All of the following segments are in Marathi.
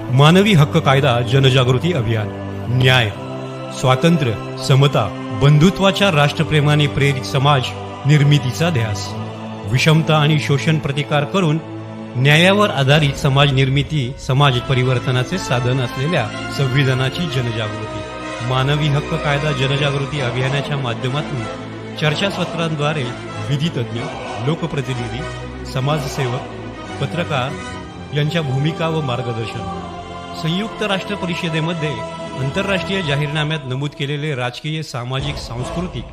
मानवी हक्क कायदा जनजागृती अभियान. न्याय, स्वातंत्र्य, समता, बंधुत्वाच्या राष्ट्रप्रेमाने प्रेरित समाज निर्मितीचा ध्यास. विषमता आणि शोषण प्रतिकार करून न्यायावर आधारित समाज निर्मिती, समाज परिवर्तनाचे साधन असलेल्या संविधानाची जनजागृती. मानवी हक्क कायदा जनजागृती अभियानाच्या माध्यमातून चर्चासत्रांद्वारे विधितज्ञ, लोकप्रतिनिधी, समाजसेवक, पत्रकार यांच्या भूमिका व मार्गदर्शन. संयुक्त राष्ट्र परिषदेमध्ये आंतरराष्ट्रीय जाहीरनाम्यात नमूद केलेले राजकीय, सामाजिक, सांस्कृतिक,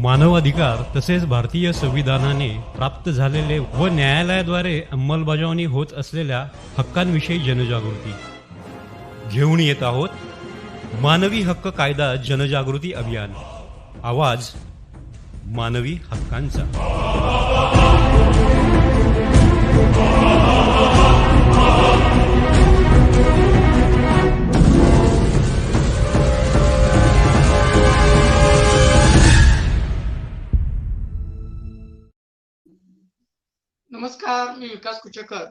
मानवाधिकार तसेच भारतीय संविधानाने प्राप्त झालेले व न्यायालयाद्वारे अंमलबजावणी होत असलेल्या हक्कांविषयी जनजागृती घेऊन येत आहोत. मानवी हक्क कायदा जनजागृती अभियान. आवाज मानवी हक्कांचा. नमस्कार, मी विकास कुचेकर.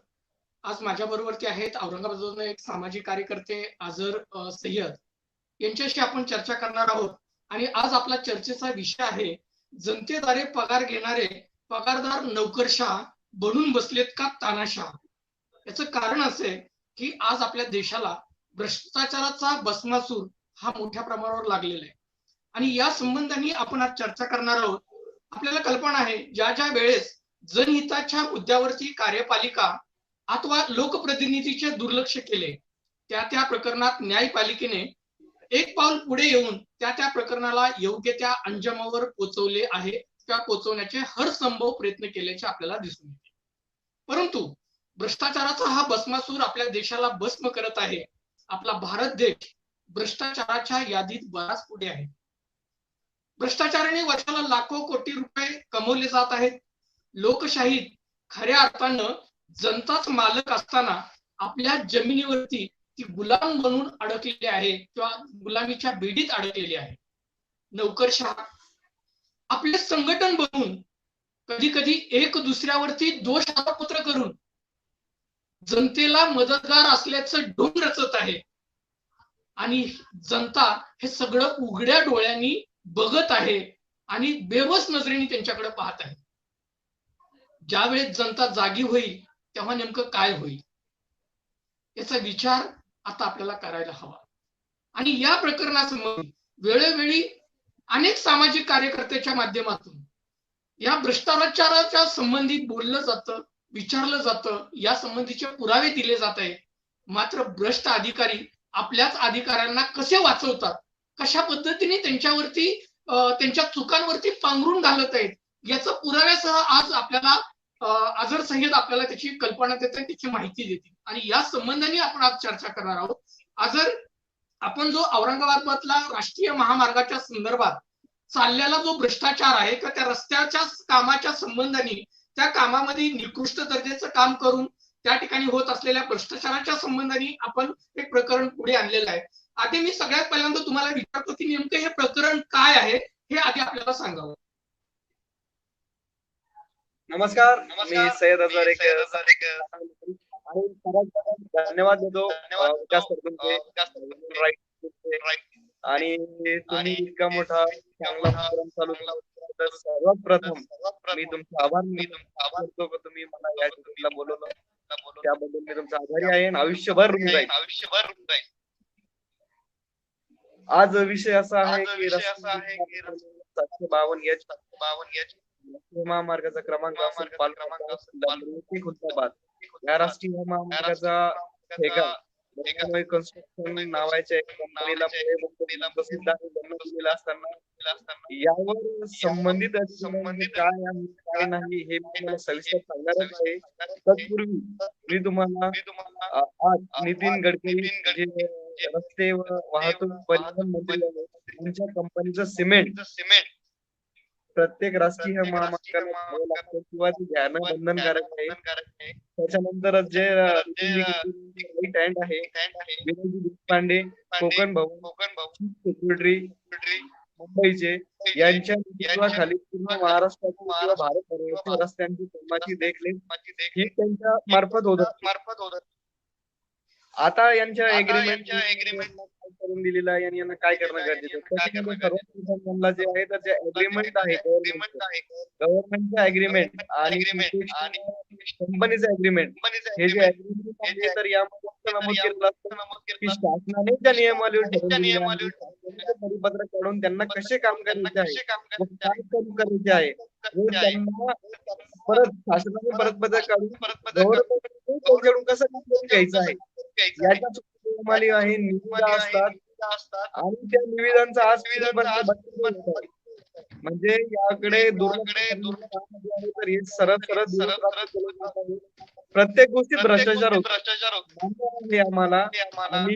आज माझ्या बरोबरती आहेत औरंगाबादमधून एक सामाजिक कार्यकर्ते अझर सय्यद. यांच्याशी आपण चर्चा करणार आहोत. आणि आज आपला चर्चेचा विषय आहे, जनतेद्वारे पगार घेणारे पगारदार नोकरशाह बनून बसलेत का तानाशाह. याचं कारण असे की आज आपल्या देशाला भ्रष्टाचाराचा भस्मासूर हा मोठ्या प्रमाणावर लागलेला आहे. आणि या संबंधाने आपण आज चर्चा करणार आहोत. आपल्याला कल्पना आहे, ज्या ज्या वेळेस जनहिताच्या मुद्द्यावरती कार्यपालिका अथवा लोकप्रतिनिधीचे दुर्लक्ष केले, त्या त्या प्रकरणात न्यायपालिकेने एक पाऊल पुढे येऊन त्या त्या प्रकरणाला योग्य त्या अंजामावर पोहोचवले आहे किंवा पोहोचवण्याचे हरसंभव प्रयत्न केल्याचे आपल्याला दिसून येते. परंतु भ्रष्टाचाराचा हा भस्मासूर आपल्या देशाला भस्म करत आहे. आपला भारत देश भ्रष्टाचाराच्या यादीत बराच पुढे आहे. भ्रष्टाचाराने वर्षाला लाखो कोटी रुपये कमवले जात आहेत. लोकशाहीत खऱ्या अर्थानं जनताच मालक असताना आपल्या जमिनीवरती ती गुलाम बनून अडकलेली आहे किंवा गुलामीच्या बेडीत अडकलेली आहे. नोकरशाह आपले संघटन बनवून कधी कधी एक दुसऱ्यावरती दोष आरोपपत्र करून जनतेला मदतगार असल्याचं ढोंग रचत आहे. आणि जनता हे सगळं उघड्या डोळ्यांनी बघत आहे आणि बेबस नजरेने त्यांच्याकडे पाहत आहे. ज्यावेळेस जनता जागी होईल तेव्हा नेमकं काय होईल याचा विचार आता आपल्याला करायला हवा. आणि या प्रकरणासंबंधी वेळोवेळी अनेक सामाजिक कार्यकर्त्याच्या माध्यमातून या भ्रष्टाचाराच्या संबंधित बोललं जातं, विचारलं जातं, या संबंधीचे पुरावे दिले जात आहेत. मात्र भ्रष्ट अधिकारी आपल्याच अधिकाऱ्यांना कसे वाचवतात, कशा पद्धतीने त्यांच्यावरती त्यांच्या चुकांवरती पांघरून घालत आहेत, याचा पुराव्यासह आज आपल्याला अझर सय्यद आपल्याला त्याची कल्पना देते, त्याची माहिती देते. आणि या संबंधाने आपण आज चर्चा करणार आहोत. अझर, आपण जो औरंगाबादमधला राष्ट्रीय महामार्गाच्या संदर्भात चाललेला जो भ्रष्टाचार आहे किंवा त्या रस्त्याच्या कामाच्या संबंधाने त्या कामामध्ये निकृष्ट दर्जाचं काम करून त्या ठिकाणी होत असलेल्या भ्रष्टाचाराच्या संबंधाने आपण एक प्रकरण पुढे आणलेलं आहे. आधी मी सगळ्यात पहिल्यांदा तुम्हाला विचारतो की नेमकं हे प्रकरण काय आहे हे आधी आपल्याला सांगावं. नमस्कार, मी सय्यद अझर एक धन्यवाद देतो आणि तुम्ही इतका मोठा चांगला प्रोग्राम चालू केला. सर्वात प्रथम मी तुमचा आभार करतो की तुम्ही मला या गोष्टीला बोलवलं, त्याबद्दल मी तुमचा आभारी आहे. आयुष्यभर ऋणी राहील. आज विषय असा आहे की 752 महामार्गाचा क्रमांक खुलताबाद या राष्ट्रीय महामार्गाचा ठेका कन्स्ट्रक्शन नावाच्या कंपनीला दिलेला असताना यावर संबंधित काय आहे काय नाही हे मी सविस्तर सांगणारच आहे. तत्पूर्वी मी तुम्हाला आज नितीन गडकरी जे रस्ते व वाहतूक परिवहन मंत्री आहेत, त्यांच्या कंपनीचं सिमेंट प्रत्येक राष्ट्रीय महामार्गाला लागतं किंवा ते घ्यायला बंधनकारक आहे. त्याच्यानंतर जे राईट हँड आहे विनोदी देशपांडे, कोकण भाऊ सेक्रेटरी मुंबईचे, यांच्या नेतृत्वाखाली पूर्ण महाराष्ट्रातील किंवा भारतभरातील रस्त्यांची कामाची देखरेख ही त्यांच्या मार्फत होत. आता यांच्या एग्रीमेंट करून दिलेलं आहे आणि यांना काय करणं गरजेचं आहे. त्याच्यामध्ये सर्वात प्रथम त्यांना जे आहे तर जे अग्रीमेंट आहे गव्हर्नमेंटचं अग्रीमेंट आणि कंपनीचं अग्रीमेंट, हे जे अग्रीमेंट आहे तर यामध्ये असं नमूद केलेलं असतं की शासनाने ज्या नियमावली ठरवलेल्या आहेत, शासनाचे परिपत्रक काढून त्यांना कसे काम करायचे आहे व काय काम करायचे आहे व त्यांना परत शासनाने परिपत्रक काढून गव्हर्नमेंटकडून कसं काम करून घ्यायचं आहे याच्या नियमावली आहे, निविदा असतात आणि त्या निविदांचा आज म्हणजे याकडे तर हे सरळ प्रत्येक गोष्टीत भ्रष्टाचार होतो आहे आम्हाला आणि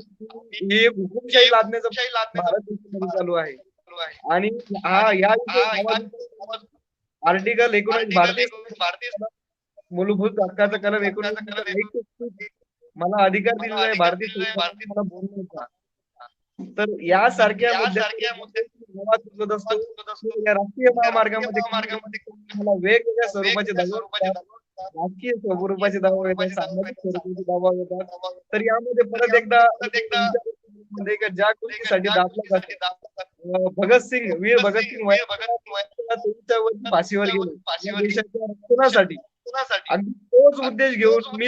ही हुकुमशाही लादण्याचं भारत देशामध्ये चालू आहे. आणि या आर्टिकल 19 भारतीय मूलभूत हक्काचा कलम 19 मला अधिकार दिलेला आहे भारतीय संविधानाने मला बोलण्याचा. तर यासारख्या मुद्द्यात असतो या राष्ट्रीय महामार्गामध्ये मला वेगवेगळ्या स्वरूपाचे राजकीय स्वरूपाचे दबाव येतात, सामाजिक स्वरूपाचे दबाव येतात. तर यामध्ये परत एकदा ज्या गोष्टीसाठी दाबला जातो भगतसिंग वीर भगतसिंग फाशीवर गेले देशाच्या रक्षणासाठी आणि तोच उद्देश घेऊन मी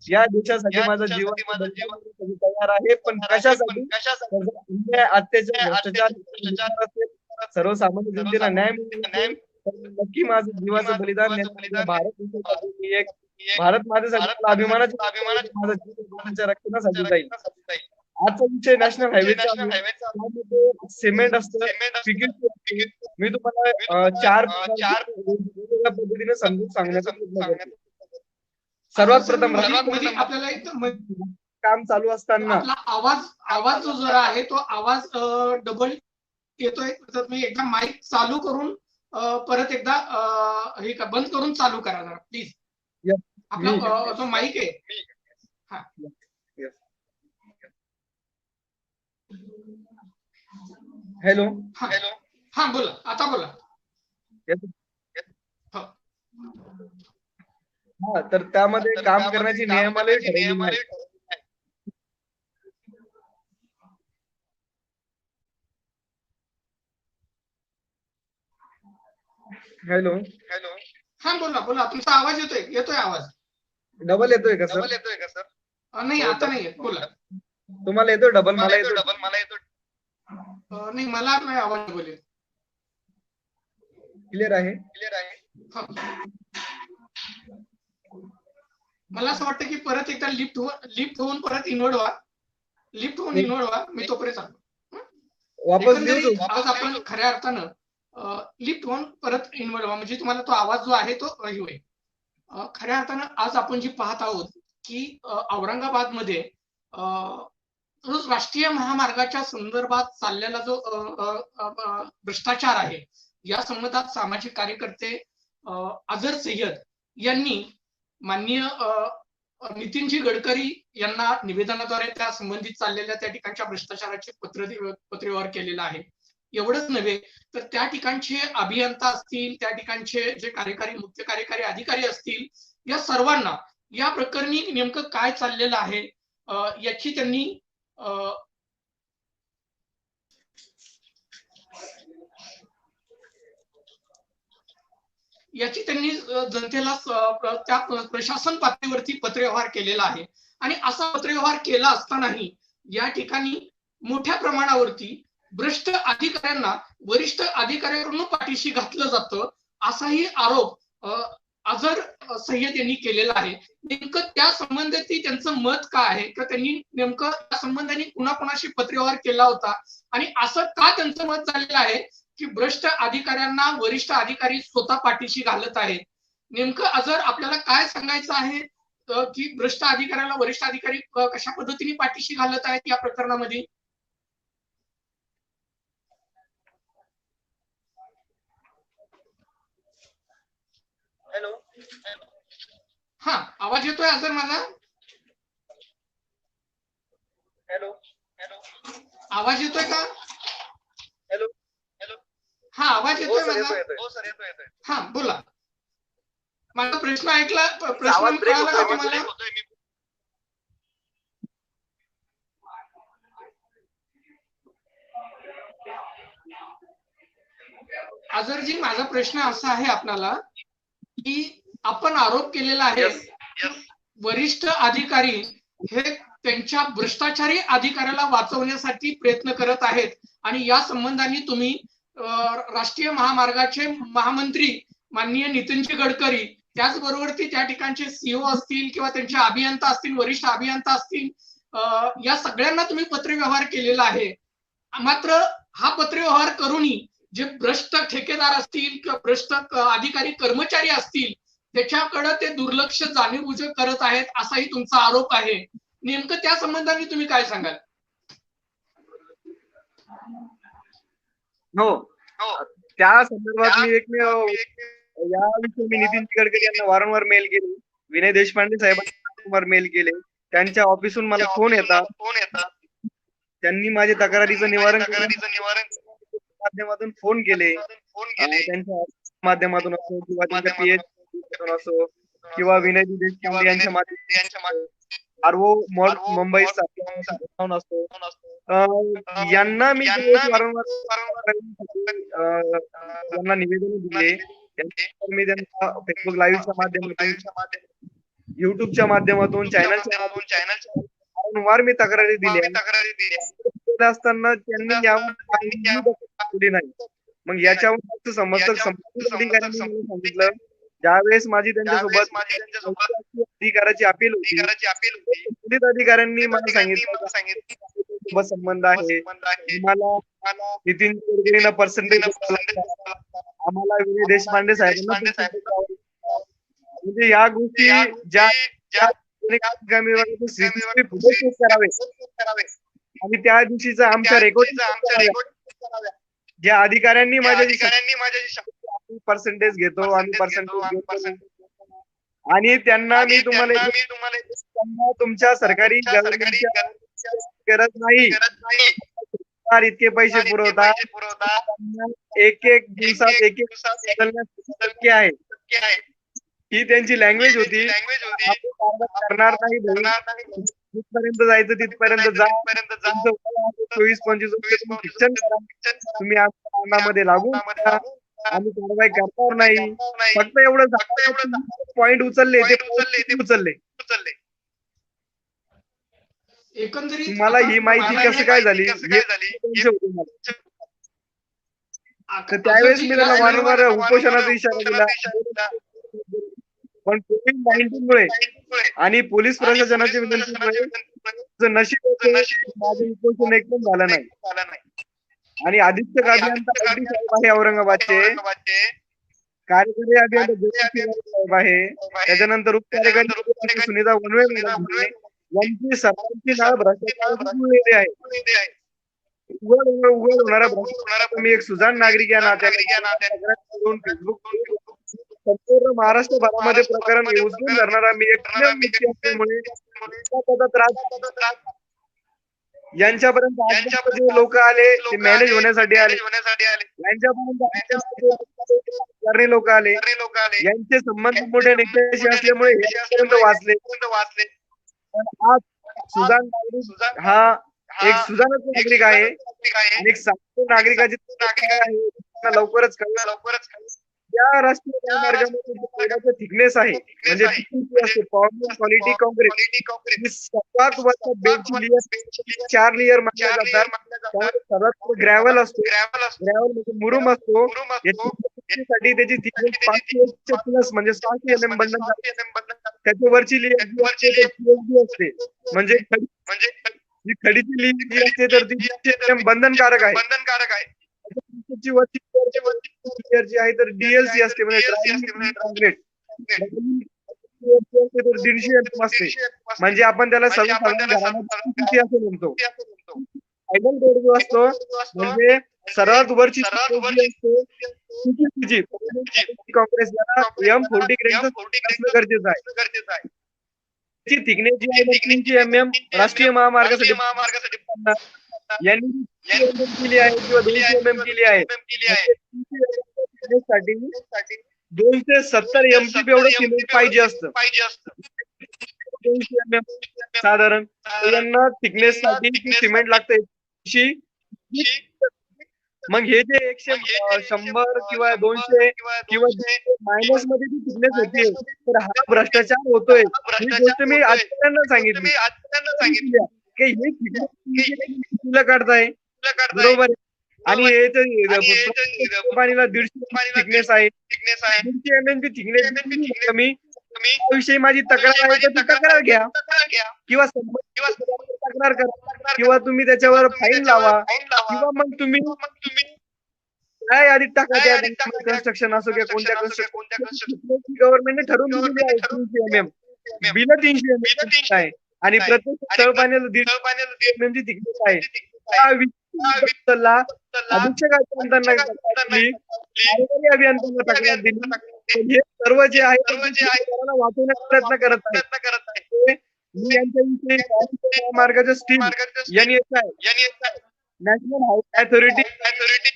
या देशासाठी माझा जीवन तयार आहे. पण कशासाठी? अत्याचार भ्रष्टाचार सर्वसामान्य जनतेला न्याय मिळेल नक्की माझं जीवाचं बलिदान भारत देशासाठी एक भारत माझ्यासाठी अभिमानाच्या माझा जीव रक्षणासाठी जाईल. आजचा विषय नॅशनल हायवेचा सिमेंट असतं. मी तुम्हाला चार वेगवेगळ्या पद्धतीने समजून सांगण्याचा प्रयत्न करतो. सर्वात प्रथम आपल्याला एक काम चालू असताना आवाज जो जरा आहे तो आवाज डबल येतोय. तर मी एकदा माईक चालू करून परत एकदा हे बंद करून चालू करा जरा प्लीज. आपला जो माईक आहे हॅलो हा बोला, आता बोला. हा तर त्यामध्ये काम करण्याची नियमावली ठरवलेली आहे. हॅलो हा बोला तुमचा आवाज येतोय आवाज. डबल येतोय का सर? नाही आता नाही येत, बोला. तुम्हाला येतोय डबल? मला येतोय नाही, मला नाही आवाज डबल येत. क्लिअर आहे? मला असं वाटतं की परत एकदा लिफ्ट होऊन परत इन्व्हर्ट व्हा. मी तोपर्यंत सांगतो वापस आज आपण खऱ्या अर्थानं लिफ्ट होऊन परत इन्व्हर्ट व्हा म्हणजे तुम्हाला तो आवाज जो आहे तो होईल. खऱ्या अर्थानं आज आपण जी पाहत आहोत की औरंगाबाद मध्ये राष्ट्रीय महामार्गाच्या संदर्भात चाललेला जो भ्रष्टाचार आहे या संबंधात सामाजिक कार्यकर्ते अजर सय्यद यांनी माननीय नितीनजी गडकरी यांना निवेदनाद्वारे त्या संबंधित चाललेल्या त्या ठिकाणच्या भ्रष्टाचाराचे पत्रव्यवहार केलेला आहे. एवढंच नव्हे तर त्या ठिकाणचे अभियंता असतील, त्या ठिकाणचे जे मुख्य कार्यकारी अधिकारी असतील, या सर्वांना या प्रकरणी नेमकं काय चाललेलं आहे याची त्यांनी जनतेला त्या प्रशासन पातळीवरती पत्रव्यवहार केलेला आहे. आणि असा पत्रव्यवहार केला असतानाही या ठिकाणी मोठ्या प्रमाणावरती भ्रष्ट अधिकाऱ्यांना वरिष्ठ अधिकाऱ्यांकडून पाठीशी घातलं जातं असाही आरोप अजर सय्यद यांनी केलेला आहे. नेमकं त्या संबंधी त्यांचं मत काय आहे किंवा त्यांनी नेमकं त्या संबंधाने कुणाकुणाशी पत्रव्यवहार केला होता आणि असं का त्यांचं मत झालेलं आहे की भ्रष्ट अधिकाऱ्यांना वरिष्ठ अधिकारी स्वतः पाठीशी घालत आहेत. नेमकं अजर आपल्याला काय सांगायचं आहे की भ्रष्ट अधिकाऱ्याला वरिष्ठ अधिकारी कशा पद्धतीने पाठीशी घालत आहेत या प्रकरणामध्ये? हॅलो हा आवाज येतोय अजर माझा? हॅलो आवाज येतोय का? हॅलो हा आवाज येतोय माझा? हो सर येतोय. हा बोला. माझा प्रश्न ऐकला? प्रश्न कळाला का तुम्हाला? आजरजी, माझा प्रश्न असा आहे आपणाला की आपण आरोप केलेला आहे वरिष्ठ अधिकारी हे त्यांच्या भ्रष्टाचारी अधिकाऱ्याला वाचवण्यासाठी प्रयत्न करत आहेत आणि या संबंधाने तुम्ही राष्ट्रीय महामार्गाचे महामंत्री माननीय नितीनजी गडकरी, त्याचबरोबर त्या ठिकाणचे सीओ असतील किंवा त्यांचे अभियंता असतील, वरिष्ठ अभियंता असतील, या सगळ्यांना तुम्ही पत्रव्यवहार केलेला आहे. मात्र हा पत्रव्यवहार करूनही जे भ्रष्ट ठेकेदार असतील किंवा भ्रष्ट अधिकारी कर्मचारी असतील त्याच्याकडे ते दुर्लक्ष जाणीवबुज करत आहेत असाही तुमचा आरोप आहे. नेमकं त्या संबंधाने तुम्ही काय सांगाल? हो, त्या संदर्भात मी एकमेव याविषयी मी नितीन गडकरी यांना वारंवार मेल केले, विनय देशपांडे साहेबांना वारंवार मेल केले, त्यांच्या ऑफिसून मला फोन येतात, त्यांनी माझ्या तक्रारीचं निवारण माध्यमातून फोन केले, त्यांच्या माध्यमातून असो किंवा त्यांच्या पीएच असो किंवा विनय देशपांडे यांच्या माध्यमातून आरओ मुंबई असो, यांना मी वारंवार त्यांना निवेदन दिले. मी त्यांना फेसबुक लाईव्हच्या माध्यमातून, युट्यूबच्या माध्यमातून, चॅनलच्या वारंवार मी तक्रारी दिल्या असताना त्यांनी यावर नाही. मग याच्यावर समजत अधिकाऱ्यांनी सांगितलं, ज्यावेळेस माझी त्यांच्यासोबत अधिकाराची अपील होती, संबंधित अधिकाऱ्यांनी मला सांगितलं संबंध आहे, मला नितीन गडकरींना पर्सेंटेज आम्हाला विनय देशपांडे साहेबांना, म्हणजे या गोष्टी ज्या करावे आणि त्या दिवशीचा आमच्या रेकॉर्ड ज्या अधिकाऱ्यांनी माझ्या पर्सेंटेज घेतो आणि त्यांना मी तुम्हाला तुमच्या सरकारी गरज नाही, इतके पैसे पुरवतात, एक दिवसात एक शक्य आहे, ही त्यांची लँग्वेज होती. करणार नाही, जिथपर्यंत जायचं तिथपर्यंत जा, 24-25 शिक्षण तुम्ही आमच्या लागू आम्ही कारवाई करणार नाही. फक्त एवढं पॉइंट उचलले ते उचलले. एकंदरीत मला ही माहिती कसं काय झाली तर त्यावेळेस मी त्याला वारंवार उपोषणाचा इशारा दिला, पण कोविड-19 मुळे आणि पोलीस प्रशासनाच्या विनंतीमुळे नशीब माझं उपोषण एकदम झालं नाही. आणि अधीक्षक अभियंता आहे औरंगाबादचे, कार्यकारी अभियंता साहेब आहे, त्याच्यानंतर उपकार्यकारी सुनीता वनवे यांची सर्वांची नाव भ्रष्टाचाराची आहे. उघड होणारा भ्रष्टाचार मी एक सुजाण नागरिक या नात्याने फेसबुक संपूर्ण महाराष्ट्रभरामध्ये प्रकरण उचलून धरणारा मी एक असल्यामुळे त्रास यांच्यापर्यंत जे लोक आले ते मॅनेज होण्यासाठी आले, यांच्यापर्यंत लोक आले, यांचे संबंध मोठे नेत्याशी असल्यामुळे हे वाचले. पण आज सुजाण नागरिक हा एक सुजाणच नागरिक आहे आणि एक सामान्य नागरिकाची लवकरच या राष्ट्रीय मार्गामध्ये थिकनेस आहे, म्हणजे क्वालिटी काँक्रीट सर्वात वरचा बेंच 4 लेअर मानल्या जातात. सर्वात ग्रॅव्हल असतो, ग्रॅव्हल म्हणजे मुरुम असतो, यासाठी त्याची थिकनेस 500 प्लस म्हणजे 600 mm बंधन, त्याच्यावरची लेअर असते, म्हणजे खडीची लेअर जी असते तर ती बंधनकारक आहे. जी आहे तर डीएलसी असते, म्हणजे 150 mm असते, म्हणजे आपण त्याला असं म्हणतो. फायनल रोड जो असतो म्हणजे सर्वात वरची काँग्रेसला M40 ग्रेडचं गरजेचं आहे. त्याची थिकनेस जी आहे 300 mm राष्ट्रीय महामार्गासाठी यांनी केली आहे किंवा 200 mm केली आहे. 270 MCB एवढं सिमेंट पाहिजे असतं, 200 mm साधारण यांना थिकनेस साठी सिमेंट लागतंय. मग हे जे 100 किंवा 200 किंवा मायनस मध्ये जी थिकनेस होतीये, तर हा भ्रष्टाचार होतोय. ही गोष्ट मी अधिकाऱ्यांना सांगितली. की ही थिकनेस काढताय, बरोबर आहे. आणि हे तर पाणीला 150 थिकनेस आहे, 200 mm ची थिकनेस कमी. त्याविषयी माझी तक्रार आहे तर ती तक्रार घ्या किंवा तक्रार करा किंवा तुम्ही त्याच्यावर फाईन लावा किंवा मग तुम्ही काय आधी टाका त्या कन्स्ट्रक्शन असो किंवा कोणत्या कन्स्ट्रक्शन गव्हर्नमेंटने ठरवून दिलेली आहे 300 mm बिल 300 mm आहे आणि प्रत्येक तळ पाण्याला 150 mm ची थिकनेस आहे. त्या अभिषेकांना कार्यकारी अभियंत्यांना तक्रार दिली. हे सर्व जे आहे वाचवण्याचा प्रयत्न करत आहे. मी यांच्याविषयी मार्गाच्या steam NHAI national highway authority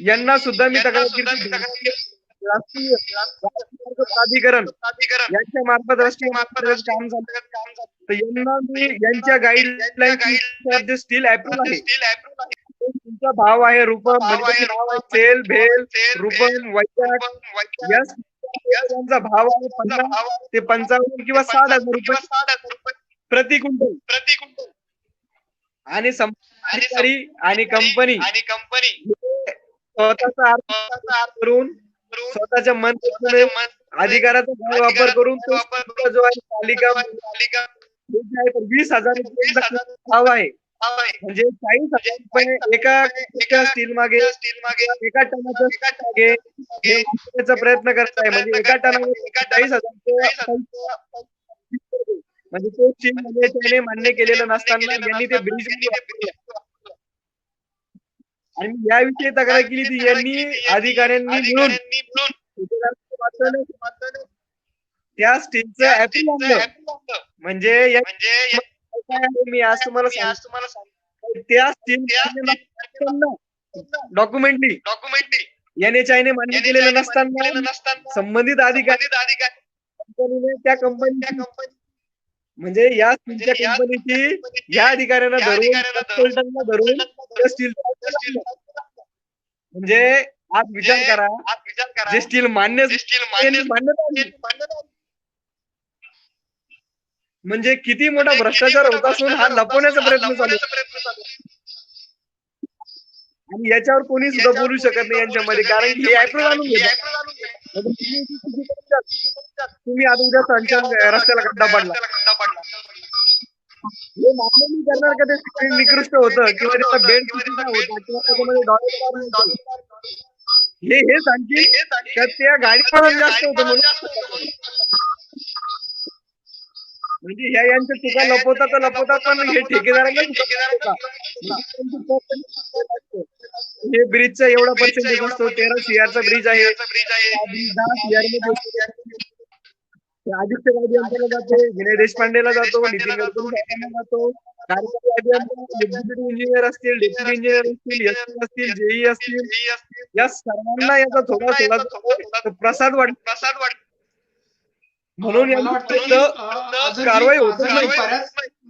यांना सुद्धा मी तक्रार केली. राष्ट्रीय प्राधिकरण यांच्या मार्फत राष्ट्रीय मार्फत काम झालं तर यांना मी यांच्या गाईडलाईन जे स्टील अप्रूव्ह आहे तुमचा भाव आहे रूपम म्हणजे नाव आहे सेल भेल रूपम वैशाख यस यांचा भाव आहे 50 ते 55 किंवा 60,000 रुपये प्रति क्विंटल आणि अधिकारी आणि कंपनी स्वतःचा अर्थ करून स्वतःच्या मन अधिकाराचा वापर करून जो आहे पालिका 20,000 रुपये भाव आहे म्हणजे 40,000 रुपये एका स्टील मागे एका टनाच्या मागे वाचवण्याचा प्रयत्न करत आहे. म्हणजे एका टनावर 40,000 म्हणजे तो स्टील म्हणजे त्याने मान्य केलेलं नसताना यांनी ते ब्रिज आणि याविषयी तक्रार केली ती यांनी अधिकाऱ्यांनी मिळून त्या स्टीलचं अप्रूव्ह आणलं. म्हणजे मी आज तुम्हाला सांगतो त्या स्टील डॉक्युमेंटली NHAI ने मान्य केलेलं नसताना संबंधित अधिकारी कंपनीने त्या कंपनी म्हणजे या स्टीलच्या कंपनीची या अधिकाऱ्यांना धरून स्टील म्हणजे आज विचार करा जे स्टील मान्य म्हणजे किती मोठा भ्रष्टाचार होत असून हा लपवण्याचा प्रयत्न चालू आणि याच्यावर कोणी सुद्धा बोलू शकत नाही यांच्यामध्ये कारण हे अप्रूव्ह आणून घेतात. तुम्ही आता उद्या सांगता रस्त्याला खड्डा पडला हे मान्य नाही करणार का ते निकृष्ट होतं किंवा त्याचा बेल्ट होता किंवा त्याच्यामध्ये हे सांगतील तर त्या गाडीमध्ये जास्त होतं म्हणून म्हणजे ह्या यांच्या चुका लपवतात पण हे ठेकेदारांना हे ब्रिजचा एवढा पर्सेंटेज असतो 13 CR चा ब्रिज आहे 10 CR मध्ये आदित्य अभियंत्याला जातो विनय देशपांडेला जातो नितीन गडकरी जातो कार्यकारी अभियंता एक्झिक्युटिव्ह इंजिनियर असतील डेप्युटी इंजिनियर असतील SC असतील JE असतील या सर्वांना याचा थोडा प्रसाद वाटतो म्हणून कारवाई होत नाही.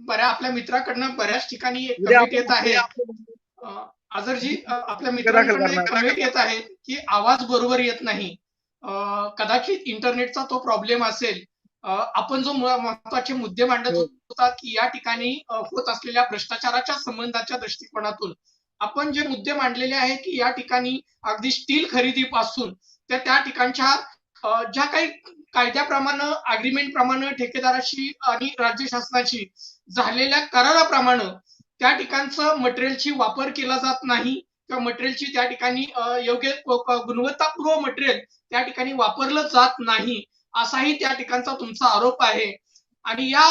बऱ्या आपल्या मित्राकडनं बऱ्याच ठिकाणी कमेंट येत आहे आजरजी आपल्या मित्रांकडून कमेंट येत आहे की आवाज बरोबर येत नाही. कदाचित इंटरनेटचा तो प्रॉब्लेम असेल. आपण जो महत्वाचे मुद्दे मांडत होता की या ठिकाणी होत असलेल्या भ्रष्टाचाराच्या संबंधाच्या दृष्टिकोनातून आपण जे मुद्दे मांडलेले आहे की या ठिकाणी अगदी स्टील खरेदीपासून त्या ठिकाणच्या ज्या काही कायद्याप्रमाणे अग्रीमेंट प्रमाणे ठेकेदाराशी आणि राज्य शासनाशी झालेल्या कराराप्रमाणे त्या ठिकाणचं मटेरियलची वापर केला जात नाही किंवा मटेरियलची त्या ठिकाणी योग्य गुणवत्तापूर्व मटेरियल त्या ठिकाणी वापरलं जात नाही असाही त्या ठिकाणचा तुमचा आरोप आहे. आणि या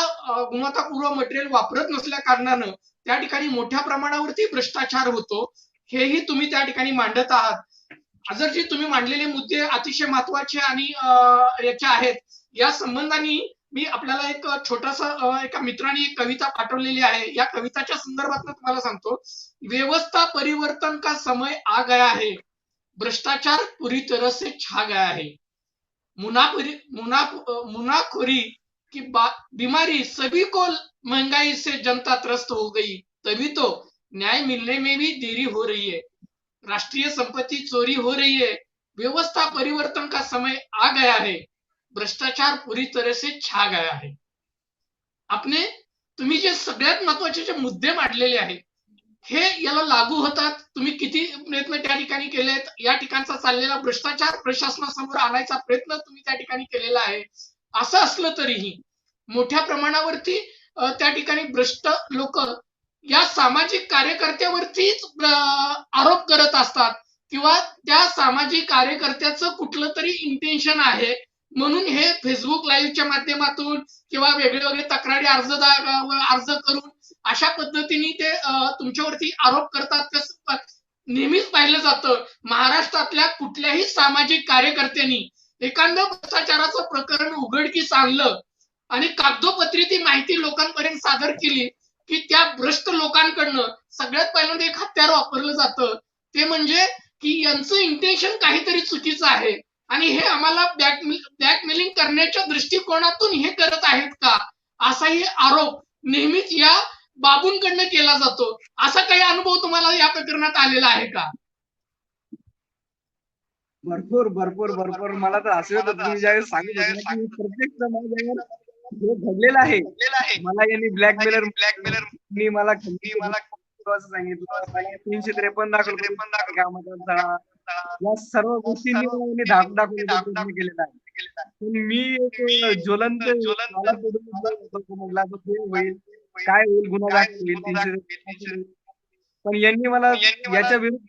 गुणवत्तापूर्व मटेरियल वापरत नसल्या कारणानं त्या ठिकाणी मोठ्या प्रमाणावरती भ्रष्टाचार होतो हेही तुम्ही त्या ठिकाणी मांडत आहात. आजरजी तुम्ही मांडलेले मुद्दे अतिशय महत्वाचे आणि याचे आहेत. या संबंधाने मी आपल्याला एक छोटासा एका मित्राने एक कविता पाठवलेली आहे. या कविताच्या संदर्भात तुम्हाला सांगतो. व्यवस्था परिवर्तन का समय आ गया है, भ्रष्टाचार पूरी तरह से छा गया है, मुनाखोरी की बीमारी सभी को महंगाई से जनता त्रस्त हो गई, तभी तो न्याय मिलने में भी देरी हो रही है. राष्ट्रीय संपत्ति चोरी हो रही है, व्यवस्था परिवर्तन का समय आ गया है, भ्रष्टाचार पूरी तरह से छा गया है. आपने तुम्ही जे सगळ्यात महत्वाचे जे मुद्दे मांडलेले आहेत हे याला लागू होतात. तुम्ही किती प्रयत्न त्या ठिकाणी केलेत, या ठिकाणचा चाललेला भ्रष्टाचार प्रशासनासमोर आणायचा प्रयत्न तुम्ही त्या ठिकाणी केलेला आहे. असं असलं तरीही मोठ्या प्रमाणावरती त्या ठिकाणी भ्रष्ट लोक या सामाजिक कार्यकर्त्यावरतीच आरोप करत असतात किंवा त्या सामाजिक कार्यकर्त्याचं कुठलं तरी इंटेन्शन आहे म्हणून हे फेसबुक लाईव्हच्या माध्यमातून किंवा वेगळे वेगळे तक्रारी अर्ज करून अशा पद्धतीने ते तुमच्यावरती आरोप करतात. नेहमीच पाहिलं जातं महाराष्ट्रातल्या कुठल्याही सामाजिक कार्यकर्त्यांनी एखादं भ्रष्टाचाराचं प्रकरण उघडकीस आणलं आणि कागदोपत्री ती माहिती लोकांपर्यंत सादर केली की त्या भ्रष्ट लोकांकडनं सगळ्यात पहिल्यांदा एक हत्यार वापरलं जातं, ते म्हणजे की यांचं इंटेन्शन काहीतरी चुकीचं आहे आणि हे आम्हाला ब्लॅकमेलिंग करण्याच्या दृष्टिकोनातून हे करत आहेत का, असाही आरोप नेहमीच या बाबूंकडनं केला जातो. असा काही अनुभव तुम्हाला या प्रकरणात आलेला आहे का? भरपूर भरपूर भरपूर मला तर असं होतं तुम्ही ज्यावेळेस सांगितलं ना की प्रत्येक समाजावर हे घडलेलं आहे. मला यांनी ब्लॅकमेलर मला असं सांगितलं, मला 353 दाखल कामाचा या सर्व गोष्टींनी दाखवून केलेला आहे. पण मी एक ज्वलंत म्हटला होईल काय होईल, गुन्हा दाखल होईल 300. पण यांनी मला याच्या विरुद्ध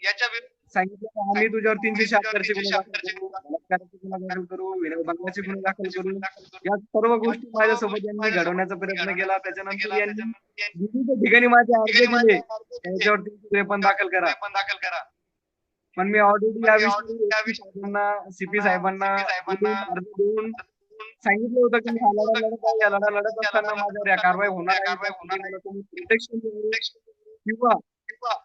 सांगितलं आम्ही तुझ्यावर 376 गुन्हा दाखल करू, बलात्काराचे गुन्हा दाखल करू, विनयभंगाचे गुन्हे दाखल करू. या सर्व गोष्टी माझ्यासोबत यांनी घडवण्याचा प्रयत्न केला. त्याच्यानंतर यांनी विविध ठिकाणी माझे अर्ज दिले त्याच्यावर 353 दाखल करा. पण मी ऑलरेडी याविषयी सीपी साहेबांना अर्ज देऊन सांगितलं होतं की मी लढा लढत असताना माझ्यावर या कारवाई होणार किंवा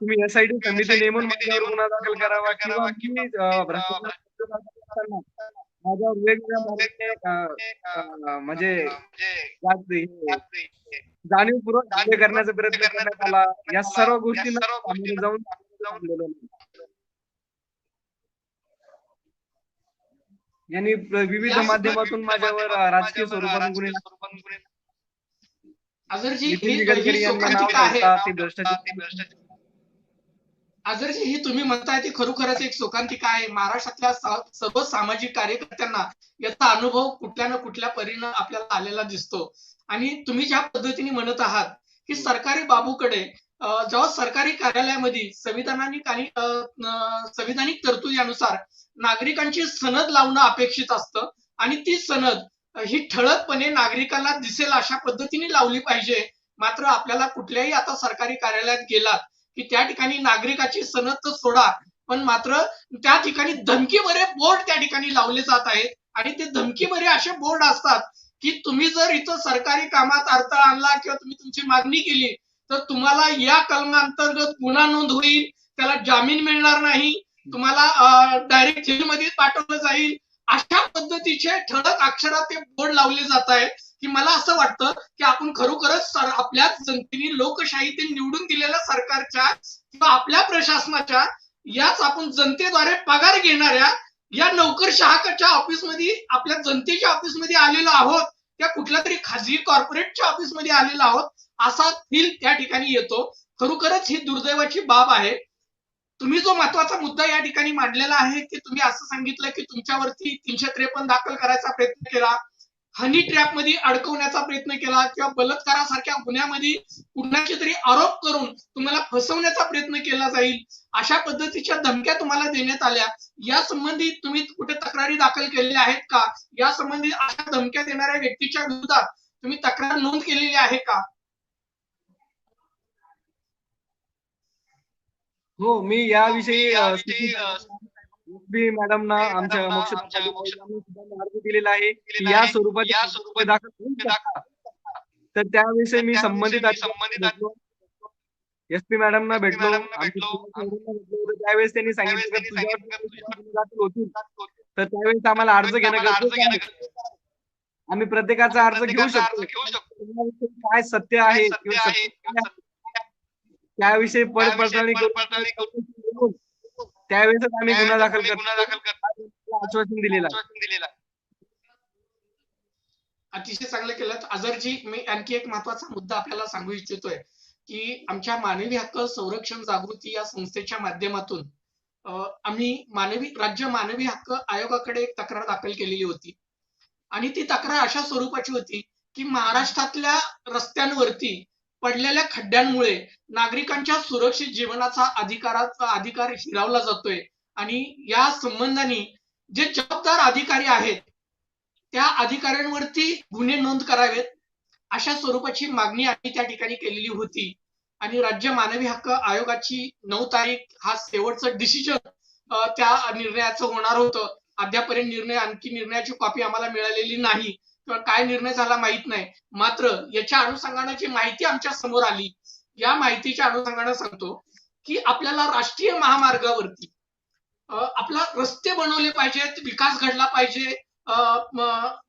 तुम्ही एसआयटी समिती नेमून माझ्यावर गुन्हा दाखल करावा किंवा मी भ्रष्टाचार माझ्यावर वेगवेगळ्या म्हणजे जाणीवपूर्वक गुन्हे करण्याचा प्रयत्न करण्यात आला. या सर्व गोष्टींना जाऊन यांनी विविध माध्यमातून माझ्यावर राजकीय स्वरूपात गुन्हे आजरजी ही तुम्ही म्हणताय ती खरोखरच एक शोकांतिका आहे. महाराष्ट्रातल्या सर्व सामाजिक कार्यकर्त्यांना याचा अनुभव कुठल्या ना कुठल्या परीने आपल्याला आलेला दिसतो. आणि तुम्ही ज्या पद्धतीने म्हणत आहात की सरकारी बाबूकडे जेव्हा सरकारी कार्यालयामध्ये संविधानिक तरतुदीनुसार नागरिकांची सनद लावणं अपेक्षित असतं आणि ती सनद ही ठळकपणे नागरिकांना दिसेल अशा पद्धतीने लावली पाहिजे. मात्र आपल्याला कुठल्याही आता सरकारी कार्यालयात गेलात की त्या ठिकाणी नागरिकाची सनद तर सोडा, पण मात्र त्या ठिकाणी धमकीभरे बोर्ड त्या ठिकाणी लावले जात आहेत आणि ते धमकीभरे असे बोर्ड असतात की तुम्ही जर इथं सरकारी कामात अडथळा आणला किंवा तुम्ही तुमची मागणी केली तर तुम्हाला या कलमांतर्गत गुन्हा नोंद होईल, त्याला जामीन मिळणार नाही, तुम्हाला डायरेक्ट जेलमध्ये पाठवलं जाईल. अशा पद्धतीचे ठळक अक्षरात ते बोर्ड लावले जात आहेत की मला असं वाटतं की आपण खरोखरच आपल्याच जनतेने लोकशाहीने निवडून दिलेल्या सरकारच्या किंवा आपल्या प्रशासनाच्या याच आपण जनतेद्वारे पगार घेणाऱ्या या नोकरशाहाच्या ऑफिसमध्ये आपल्या जनतेच्या ऑफिसमध्ये आलेलो आहोत, त्या कुठल्या तरी खाजगी कॉर्पोरेटच्या ऑफिसमध्ये आलेलो आहोत असा फील त्या ठिकाणी येतो. खरोखरच ही दुर्दैवाची बाब आहे. तुम्ही जो महत्वाचा मुद्दा या ठिकाणी मांडलेला आहे की तुम्ही असं सांगितलं की तुमच्यावरती 353 दाखल करायचा प्रयत्न केला, हनी ट्रॅप मध्ये अडकवण्याचा प्रयत्न केला किंवा बलात्कारासारख्या गुन्ह्यामध्ये कुणाचे तरी आरोप करून तुम्हाला फसवण्याचा प्रयत्न केला जाईल, अशा पद्धतीच्या धमक्या तुम्हाला देण्यात आल्या. या संबंधी तुम्ही कुठे तक्रारी दाखल केलेल्या आहेत का? या संबंधी अशा धमक्या देणाऱ्या व्यक्तीच्या विरोधात तुम्ही तक्रार नोंद केलेली आहे का? हो, मी याविषयी मॅडमना आमच्या अर्ज दिलेला आहे की या स्वरूपात दाखल होऊ शकतात. तर त्याविषयी मी संबंधित एसपी मॅडमना भेटलो, त्यावेळेस त्यांनी सांगितलं की दाखल होतील तर त्यावेळेस आम्हाला अर्ज घेणं गरजेचं आहे. आम्ही प्रत्येकाचा अर्ज घेऊ शकतो, काय सत्य आहे त्याविषयी पडताळणी करून त्यावेळेसच आम्ही गुन्हा दाखल करतो आश्वासन दिलेलं आहे. अतिशय चांगलं केलं. आझरजी, मी आणखी एक महत्वाचा मुद्दा आपल्याला सांगू इच्छितोय की आमच्या मानवी हक्क संरक्षण जागृती या संस्थेच्या माध्यमातून आम्ही राज्य मानवी हक्क आयोगाकडे एक तक्रार दाखल केलेली होती आणि ती तक्रार अशा स्वरूपाची होती की महाराष्ट्रातल्या रस्त्यांवरती पडलेल्या खड्ड्यांमुळे नागरिकांच्या सुरक्षित जीवनाचा अधिकार हिरावला जातोय आणि या संबंधाने जे जबाबदार अधिकारी आहेत त्या अधिकाऱ्यांवरती गुन्हे नोंद करावेत अशा स्वरूपाची मागणी आम्ही त्या ठिकाणी केलेली होती आणि राज्य मानवी हक्क आयोगाची 9 तारीख हा शेवटचं डिसिजन त्या निर्णयाचं होणार होतं. अद्यापर्यंत आणखी निर्णयाची कॉपी आम्हाला मिळालेली नाही किंवा काय निर्णय झाला माहित नाही. मात्र याच्या अनुषंगाने जी माहिती आमच्या समोर आली, या माहितीच्या अनुषंगाने सांगतो की आपल्याला राष्ट्रीय महामार्गावरती आपला रस्ते बनवले पाहिजेत, विकास घडला पाहिजे,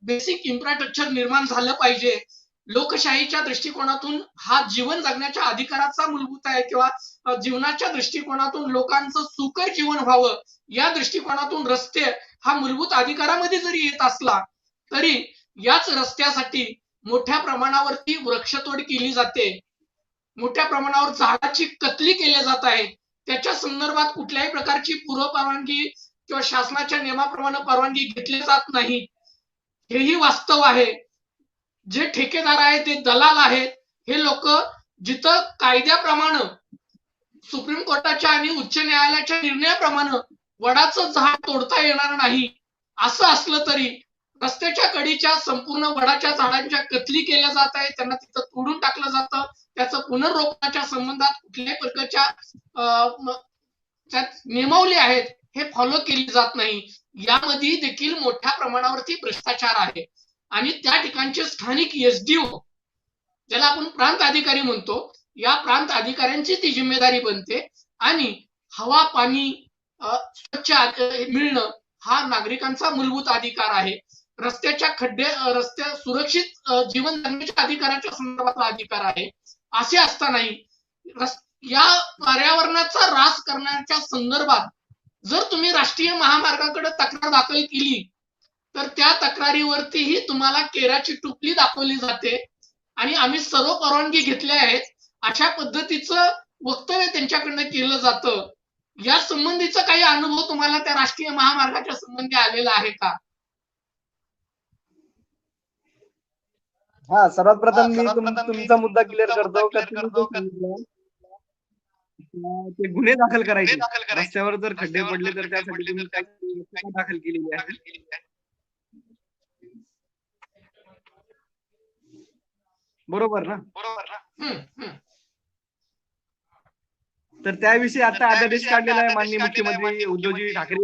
बेसिक इन्फ्रास्ट्रक्चर निर्माण झालं पाहिजे. लोकशाहीच्या दृष्टिकोनातून हा जीवन जगण्याच्या अधिकाराचा मूलभूत आहे किंवा जीवनाच्या दृष्टिकोनातून लोकांचं सुखकर जीवन व्हावं या दृष्टिकोनातून रस्ते हा मूलभूत अधिकारामध्ये जरी येत असला तरी याच रस्त्यासाठी मोठ्या प्रमाणावरती वृक्षतोड केली जाते, मोठ्या प्रमाणावर झाडाची कत्तली केल्या जात आहे. त्याच्या संदर्भात कुठल्याही प्रकारची पूर्वपरवानगी किंवा शासनाच्या नियमाप्रमाणे परवानगी घेतली जात नाही, हेही वास्तव आहे. जे ठेकेदार आहेत ते दलाल आहेत. हे लोक जिथं कायद्याप्रमाणे सुप्रीम कोर्टाच्या आणि उच्च न्यायालयाच्या निर्णयाप्रमाणे वडाचं झाड तोडता येणार नाही असं असलं तरी रस्त्याच्या कडीच्या संपूर्ण वडाच्या झाडांच्या कत्तली केल्या जात आहे, त्यांना तिथं तोडून टाकलं जातं. त्याचं पुनर्रोपणाच्या संबंधात कुठल्याही प्रकारच्या नियमावली आहेत हे फॉलो केली जात नाही. यामध्ये देखील मोठ्या प्रमाणावरती भ्रष्टाचार आहे आणि त्या ठिकाणचे स्थानिक एसडीओ ज्याला आपण प्रांत अधिकारी म्हणतो, या प्रांत अधिकाऱ्यांची ती जिम्मेदारी बनते आणि हवा पाणी स्वच्छ मिळणं हा नागरिकांचा मूलभूत अधिकार आहे. रस्त्या सुरक्षित जीवन जगण्याच्या अधिकाराच्या संदर्भातला अधिकार आहे. असे असतानाही या पर्यावरणाचा ऱ्हास करण्याच्या संदर्भात जर तुम्ही राष्ट्रीय महामार्गाकडे तक्रार दाखल केली तर त्या तक्रारीवरतीही तुम्हाला केराची टुपली दाखवली जाते आणि आम्ही सर्व परवानगी घेतल्या आहेत अशा पद्धतीचं वक्तव्य त्यांच्याकडनं केलं जातं. या संबंधीचा काही अनुभव तुम्हाला त्या राष्ट्रीय महामार्गाच्या संबंधी आलेला आहे का? हा, सर्वात प्रथम मी तुमचा मुद्दा क्लिअर करतो ते गुन्हे दाखल करायचे. रस्त्यावर जर खड्डे पडले तर त्यासाठी तुम्ही काय दाखल केलेली आहे? बरोबर ना? तर त्याविषयी आता अध्यादेश काढलेला आहे माननीय मुख्यमंत्री उद्धवजी ठाकरे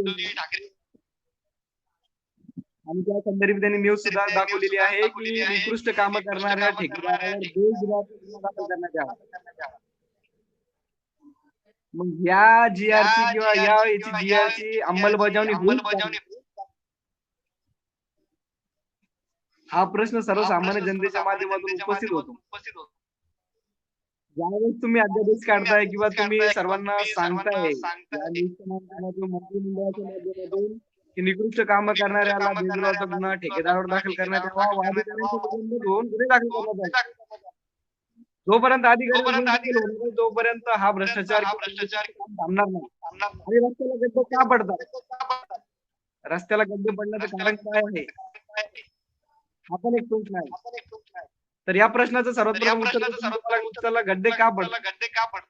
आणि त्या संदर्भात त्यांनी न्यूज सुद्धा दाखवलेली आहे की निकृष्ट कामं करणाऱ्या ठेकेदारावर देशद्रोहाचा दाखल करण्यात यावा. मग या जीआरची किंवा याची जीआरची अंमलबजावणी होईल हा प्रश्न सर्वसामान्य जनतेच्या माध्यमातून उपस्थित होतो. ज्यावेळेस तुम्ही अध्यादेश काढताय किंवा तुम्ही सर्वांना सांगताय मंत्रिमंडळाच्या की निकृष्ट कामं करणाऱ्याला देशद्रोहाचा गुन्हा ठेकेदारावर दाखल करण्यात यावा, गुन्हे दाखल करण्यात यावे. जोपर्यंत अधिकारी तोपर्यंत हा भ्रष्टाचार थांबणार नाही. आणि रस्त्याला गड्डे का पडतात? रस्त्याला गड्डे पडण्याचं कारण काय आहे हा पण एक प्रश्न आहे. तर या प्रश्नाचं सर्वात प्रथम उत्तराला गड्डे का पडतात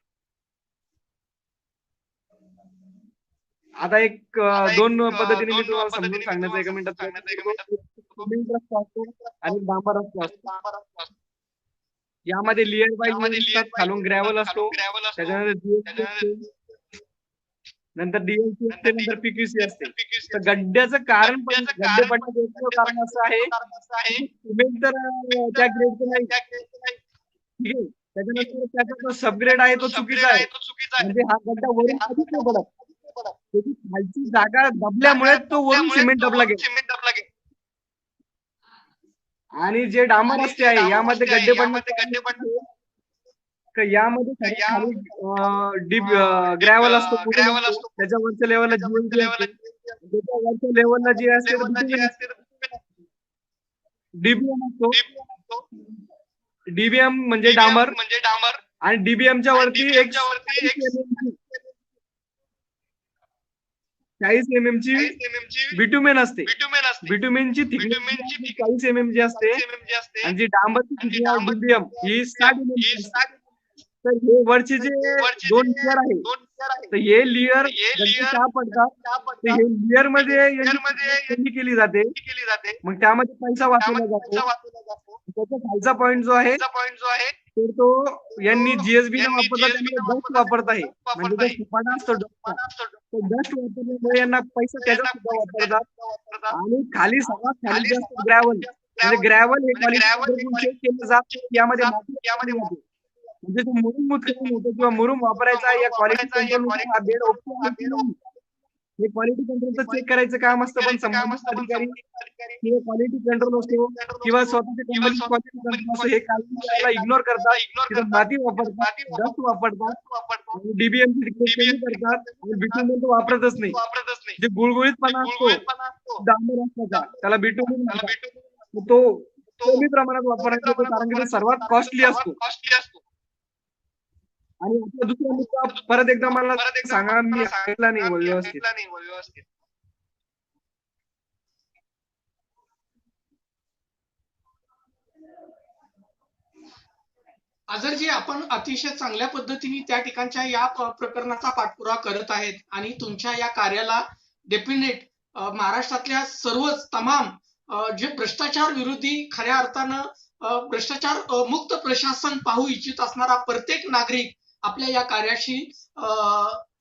आता एक दोन पद्धतीने मी तुम्हाला समजून सांगण्याचा एका मिनिटात सिमेंट रस्ता असतो आणि डांबर रस्ता असतो. यामध्ये लेअर बाय खालून ग्रॅव्हल असतो, त्याच्यानंतर नंतर डीएलसी असते, नंतर पीक्यूसी असते. तर गड्ड्याचं कारण गड्डे पडण्याचं कारण असं आहे सिमेंट तर त्या ग्रेडचं नाही, ठीक आहे. त्याच्यानंतर त्याचा जो सबग्रेड आहे तो चुकीचा आहे. म्हणजे हा गड्डा वरून कधीच नाही पडत, त्याची खालची जागा दबल्यामुळे तो वरून सिमेंट दबला गेला. आणि जे डांबर रस्ते आहे यामध्ये गड्डे पडण्याचे का यामध्ये सगळ्यात खाली डीप ग्रॅव्हल असतो, त्याच्यावरच्या लेवलला जीएमटी असते, त्याच्यावरच्या लेवलला जे असते डीबीएम असतो. डीबीएम म्हणजे डांबर, आणि डीबीएमच्या वरती एक 40 mm ची बिटुमेन असते. बिटुमेनची थिकनेस 40 mm ची असते, आणि जी डांबरची थिकनेस डीबीएम ही 60 mm असते. तर हे वरचे जे 2 लेयर आहे, तर हे लेयर का पडतात, तर हे लेयर मध्ये केली जाते, मग त्यामध्ये पैसा वाचवला जातो. त्याचा खालचा पॉइंट जो आहे तर तो यांनी जीएसबी न वापरला, त्यामुळे डस्ट वापरत आहे. म्हणजे जो सुपाटा असतो तो डस्ट वापरल्यामुळे यांना पैसा त्याचा सुद्धा वापरतात. आणि खाली सगळ्यात खाली जास्त ग्रॅव्हल, म्हणजे ग्रॅव्हल हे क्वालिटी चेक केलं जात, यामध्ये माती होते. म्हणजे तो मुरुम उत्खनन होतो किंवा मुरुम वापरायचा या क्वालिटी कंट्रोल हा बेड ओके, हे क्वालिटी कंट्रोलचं चेक करायचं काम असतं. पण संबंधित अधिकारी किंवा क्वालिटी कंट्रोल असतो किंवा स्वतःच्या कंपनी क्वालिटी कंट्रोल असतो, हे काही इग्नोर करतात. तिथं माती वापरतात, डस्ट वापरतात, डीबीएम कमी करतात, आणि बिटुमेन तो वापरतच नाही. जे गुळगुळीतपणा असतो डांबर असल्याचा, त्याला बिटुमेन म्हणतात, तो कमी प्रमाणात वापरायचा होतो, कारण की तो सर्वात कॉस्टली असतो. आणि आपला दुसरा मुद्दा परत एकदा मला सांगा, मी सांगितला नाही व्यवस्थित. आजरजी, आपण अतिशय चांगल्या पद्धतीने त्या ठिकाणच्या या प्रकरणाचा पाठपुरावा करत आहेत, आणि तुमच्या या कार्याला डेफिनेट महाराष्ट्रातल्या सर्वच तमाम जे भ्रष्टाचार विरोधी खऱ्या अर्थानं भ्रष्टाचार मुक्त प्रशासन पाहू इच्छित असणारा प्रत्येक नागरिक आपल्या या कार्याशी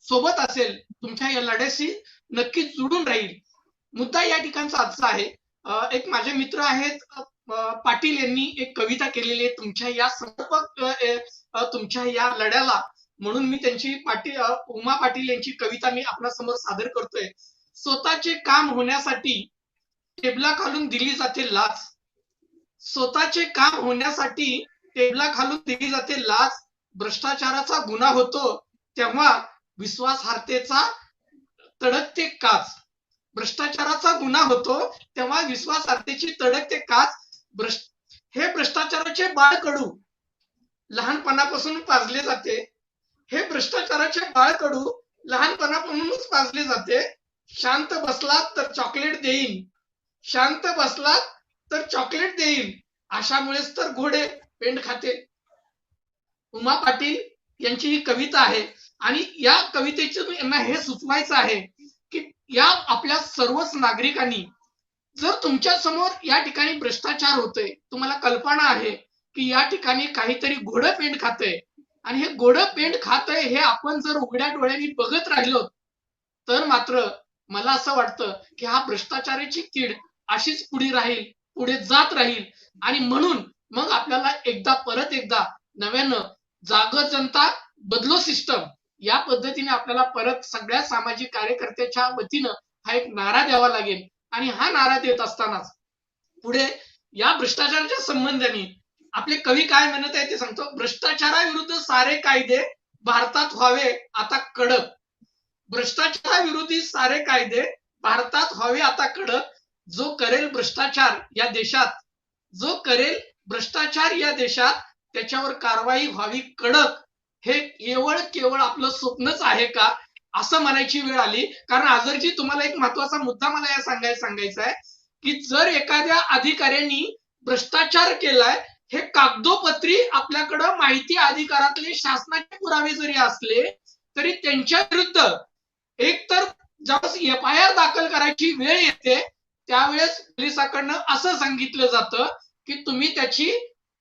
सोबत असेल, तुमच्या या लढ्याशी नक्कीच जुळून राहील. मुद्दा या ठिकाणचा आजचा आहे. एक माझे मित्र आहेत पाटील, यांनी एक कविता केलेली आहे तुमच्या या समर्पक तुमच्या या लढ्याला, म्हणून मी त्यांची उमा पाटील यांची कविता मी आपल्यासमोर सादर करतोय. स्वतःचे काम होण्यासाठी टेबलाखालून दिली जाते लाच, स्वतःचे काम होण्यासाठी टेबलाखालून दिली जाते लाच, भ्रष्टाचाराचा गुन्हा होतो तेव्हा विश्वासार्हतेचा तडकते काच, भ्रष्टाचाराचा गुन्हा होतो तेव्हा विश्वासार्हतेची तडकते काच. हे भ्रष्टाचाराचे बाळकडू लहानपणापासून पाजले जाते, हे भ्रष्टाचाराचे बाळकडू लहानपणापासूनच पाजले जाते. शांत बसलात तर चॉकलेट देईन, शांत बसलात तर चॉकलेट देईन, अशामुळेच तर घोडे पेंड खाते. उमा पाटील यांची ही कविता आहे, आणि या कवितेचं यांना हे सुचवायचं आहे की या आपल्या सर्वच नागरिकांनी, जर तुमच्या समोर या ठिकाणी भ्रष्टाचार होतोय, तुम्हाला कल्पना आहे की या ठिकाणी काहीतरी घोडं पेंड खातंय, आणि हे घोडं पेंड खातंय हे आपण जर उघड्या डोळ्यांनी बघत राहिलो, तर मात्र मला असं वाटतं की हा भ्रष्टाचाराची कीड अशीच पुढे जात राहील. आणि म्हणून मग आपल्याला परत एकदा नव्यानं जाग जनता बदलो सिस्टम या पद्धतीने आपल्याला परत सगळ्या सामाजिक कार्यकर्त्याच्या वतीनं हा एक नारा द्यावा लागेल. आणि हा नारा देत असतानाच पुढे या भ्रष्टाचाराच्या संबंधाने आपले कवी काय म्हणत आहे ते सांगतो. भ्रष्टाचाराविरुद्ध सारे कायदे भारतात व्हावे आता कडक, भ्रष्टाचाराविरोधी सारे कायदे भारतात व्हावे आता कडक, जो करेल भ्रष्टाचार या देशात, जो करेल भ्रष्टाचार या देशात, त्याच्यावर कारवाई व्हावी कडक. हे केवळ आपलं स्वप्नच आहे का, असं म्हणायची वेळ आली. कारण आजरजी, तुम्हाला एक महत्वाचा मुद्दा मला या सांगायचा आहे की जर एखाद्या अधिकाऱ्यांनी भ्रष्टाचार केलाय, हे कागदोपत्री आपल्याकडं माहिती अधिकारातले शासनाचे पुरावे जरी असले तरी त्यांच्या विरुद्ध एकतर ज्यावेळेस FIR दाखल करायची वेळ येते त्यावेळेस पोलिसांकडनं असं सांगितलं जातं की तुम्ही त्याची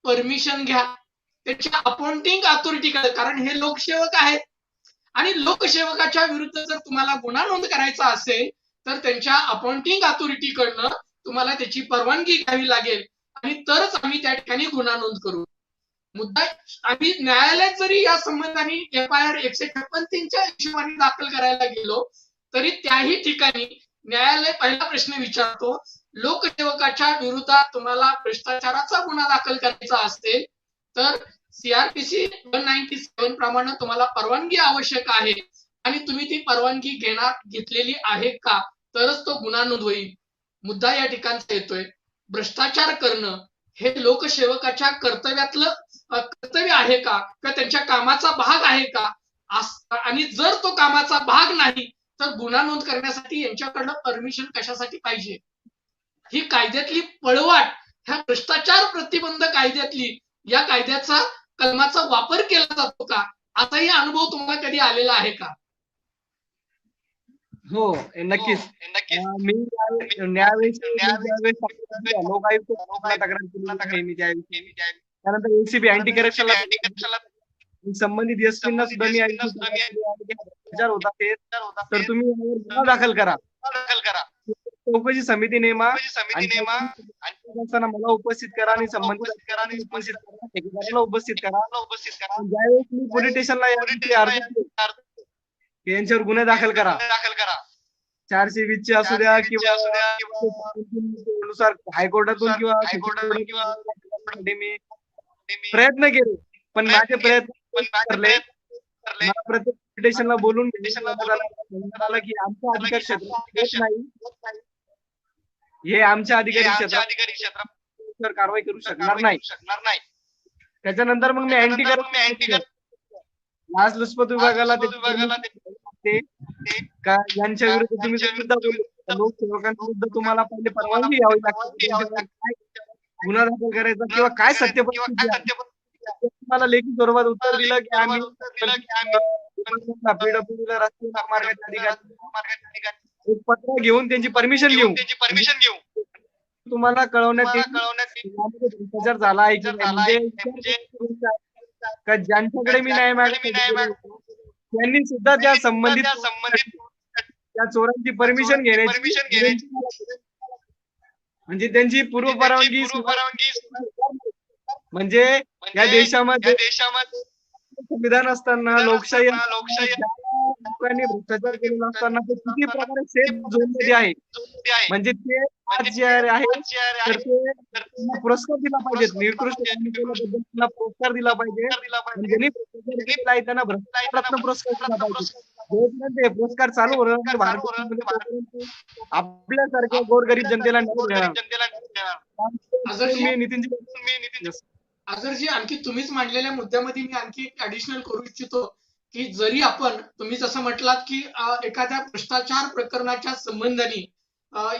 परमिशन घ्या, त्याच्या अपॉइंटिंग अथॉरिटीकडे, कारण हे लोकसेवक आहेत आणि लोकसेवकाच्या विरुद्ध जर तुम्हाला गुन्हा नोंद करायचा असेल तर त्यांच्या अपॉइंटिंग अथॉरिटीकडनं तुम्हाला त्याची परवानगी घ्यावी लागेल, आणि तरच आम्ही त्या ठिकाणी गुन्हा नोंद करू. मुद्दा आम्ही न्यायालयात जरी या संबंधाने FIR 156च्या हिशोबाने दाखल करायला गेलो तरी त्याही ठिकाणी न्यायालय पहिला प्रश्न विचारतो, लोकसेवकाच्या विरोधात तुम्हाला भ्रष्टाचाराचा गुन्हा दाखल करायचा असेल तर CRPC 197 प्रमाणे तुम्हाला परवानगी आवश्यक आहे आणि तुम्ही ती परवानगी घेतलेली आहे का, तरच तो गुन्हा नोंद होईल. मुद्दा या ठिकाणचा येतोय, भ्रष्टाचार करणं हे लोकसेवकाच्या कर्तव्य आहे का, किंवा त्यांच्या कामाचा भाग आहे का, आणि जर तो कामाचा भाग नाही तर गुन्हा नोंद करण्यासाठी यांच्याकडनं परमिशन कशासाठी पाहिजे? ही कायद्यातली पळवाट, ह्या भ्रष्टाचार प्रतिबंध कायद्यातली, या कायद्याचा कलमाचा वापर केला जातो का, असाही अनुभव तुम्हाला कधी आलेला आहे का? हो, नक्कीच. मी न्यायालयीन लोकायुक्त तक्रार केली मी त्यावेळी. त्यानंतर एसीबी अँटी करप्शनला संबंधित एसपींना सुद्धा मी विचार होता ते, तर तुम्ही यावर गुन्हा दाखल करा, चौकशी समिती नेमा आणि मला उपस्थित करा आणि संबंधित ठेकेदाराला उपस्थित करा. ज्यावेळेस मी पोलीस स्टेशनला यांच्यावर गुन्हे दाखल करा, 420 चे असू द्या किंवा नुसार हायकोर्टातून किंवा मी प्रयत्न केले, पण माझे प्रयत्न ठरले. मला प्रत्येक स्टेशनला बोलून आलं की आमच्या अधिकार क्षेत्रात नाही, हे आमच्या अधिकारी क्षेत्रात कारवाई करू शकणार नाही. त्याच्यानंतर मग मी अँटी लाचलुचपत विभागाला ते का यांच्या विरुद्ध तुम्ही लोकसेवकांविरुद्ध तुम्हाला पहिले परवानगी घ्यावी लागते, गुन्हा दाखल करायचा किंवा काय सत्य मला लेखी स्वरूपात उत्तर दिलं की आम्ही पीडब्ल्यूडीला राष्ट्रीय महामार्गाच्या अधिकारी एक पत्र घेऊन त्यांची परमिशन घेऊ तुम्हाला कळवण्यात भ्रष्टाचार झाला आहे की म्हणजे ज्यांच्याकडे मी न्याय मागितला त्यांनी सुद्धा त्या संबंधित त्या चोरांची परमिशन घेण्याची म्हणजे त्यांची पूर्व परवानगी म्हणजे या देशामध्ये संविधान असताना लोकशाही लोकांनी भ्रष्टाचार केलेला असताना ते किती प्रकारे सेफ झोनमध्ये आहे, म्हणजे ते आज जे आहे तर ते पुरस्कार दिला पाहिजे, निकृष्ट कामगिरीबद्दल पुरस्कार दिला पाहिजे, ज्यांनी भ्रष्टाचार केलेला आहे त्यांना भ्रष्टाचारातून पुरस्कार दिला पाहिजे. जोपर्यंत हे पुरस्कार चालू होणार भारतामध्ये आपल्यासारख्या गोरगरीब जनतेला मी नितीनजी आजरजी, आणखी तुम्हीच मांडलेल्या मुद्द्यामध्ये मी आणखी ऍडिशनल करू इच्छितो की जरी आपण तुम्ही जसं म्हटलात की एखाद्या भ्रष्टाचार प्रकरणाच्या संबंधाने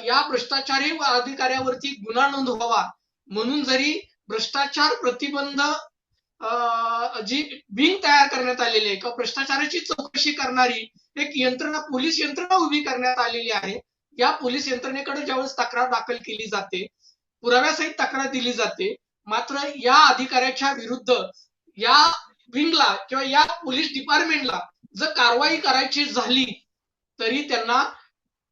या भ्रष्टाचारी अधिकाऱ्यावरती गुन्हा नोंद व्हावा म्हणून जरी भ्रष्टाचार प्रतिबंध जी विंग तयार करण्यात आलेली आहे किंवा भ्रष्टाचाराची चौकशी करणारी एक यंत्रणा, पोलीस यंत्रणा उभी करण्यात आलेली आहे, या पोलीस यंत्रणेकडे ज्यावेळेस तक्रार दाखल केली जाते, पुराव्यासहित तक्रार दिली जाते, मात्र या अधिकाऱ्याच्या विरुद्ध या विंगला किंवा या पोलीस डिपार्टमेंटला जर कारवाई करायची झाली तरी त्यांना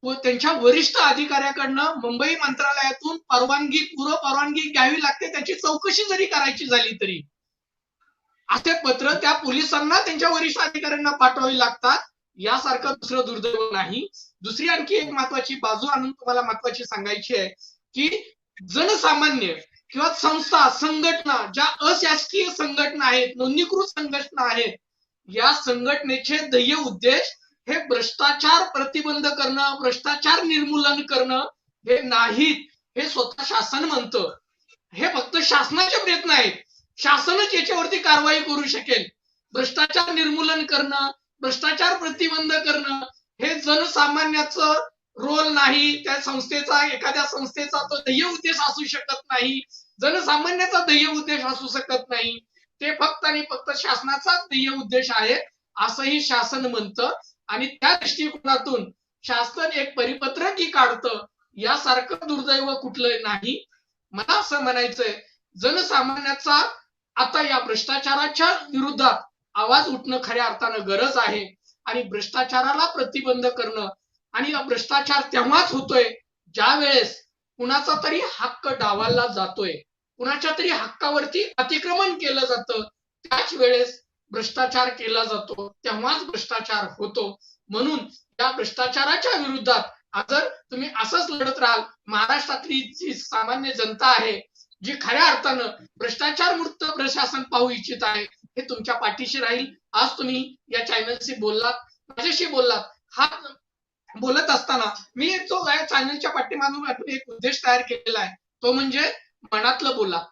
त्यांच्या वरिष्ठ अधिकाऱ्याकडनं मुंबई मंत्रालयातून पूर्व परवानगी घ्यावी लागते, त्याची चौकशी जरी करायची झाली तरी असे पत्र त्या पोलिसांना त्यांच्या वरिष्ठ अधिकाऱ्यांना पाठवावी लागतात. यासारखं दुसरं दुर्दैव नाही. दुसरी आणखी एक महत्वाची बाजू आणून तुम्हाला महत्वाची सांगायची आहे की जनसामान्य किंवा संस्था, संघटना, ज्या अशासकीय संघटना आहेत, नोंदणीकृत संघटना आहेत, या संघटनेचे ध्येय उद्देश हे भ्रष्टाचार प्रतिबंध करणं, भ्रष्टाचार निर्मूलन करणं हे नाहीत, हे स्वतः शासन म्हणतं. हे फक्त शासनाचे प्रयत्न आहेत, शासनच याच्यावरती कारवाई करू शकेल. भ्रष्टाचार निर्मूलन करणं, भ्रष्टाचार प्रतिबंध करणं हे जनसामान्याचं रोल नाही, त्या संस्थेचा, एखाद्या संस्थेचा तो ध्येय उद्देश असू शकत नाही, जनसामान्याचा ध्येय उद्देश असू शकत नाही, ते फक्त आणि फक्त शासनाचा ध्येय उद्देश आहे असंही शासन म्हणतं. आणि त्या दृष्टिकोनातून शासन एक परिपत्रकही काढतं, यासारखं दुर्दैव कुठलं नाही. मला असं म्हणायचंय, जनसामान्याचा आता या भ्रष्टाचाराच्या विरोधात आवाज उठणं खऱ्या अर्थानं गरज आहे आणि भ्रष्टाचाराला प्रतिबंध करणं. आणि भ्रष्टाचार तेव्हाच होतोय ज्या वेळेस कुणाचा तरी हक्क डावाला जातोय, कुणाच्या तरी हक्कावरती अतिक्रमण केलं जातं, त्याच वेळेस भ्रष्टाचार केला जातो, तेव्हाच भ्रष्टाचार होतो. म्हणून या भ्रष्टाचाराच्या विरोधात जर तुम्ही असंच लढत राहाल, महाराष्ट्रातली जी सामान्य जनता आहे जी खऱ्या अर्थानं भ्रष्टाचार मुक्त प्रशासन पाहू इच्छित आहे, हे तुमच्या पाठीशी राहील. आज तुम्ही या चॅनलशी बोललात, माझ्याशी बोललात. हा बोलत असताना मी जो या चॅनलच्या पाठीमागून एक उद्देश तयार केलेला आहे, तो म्हणजे मनातलं बोला.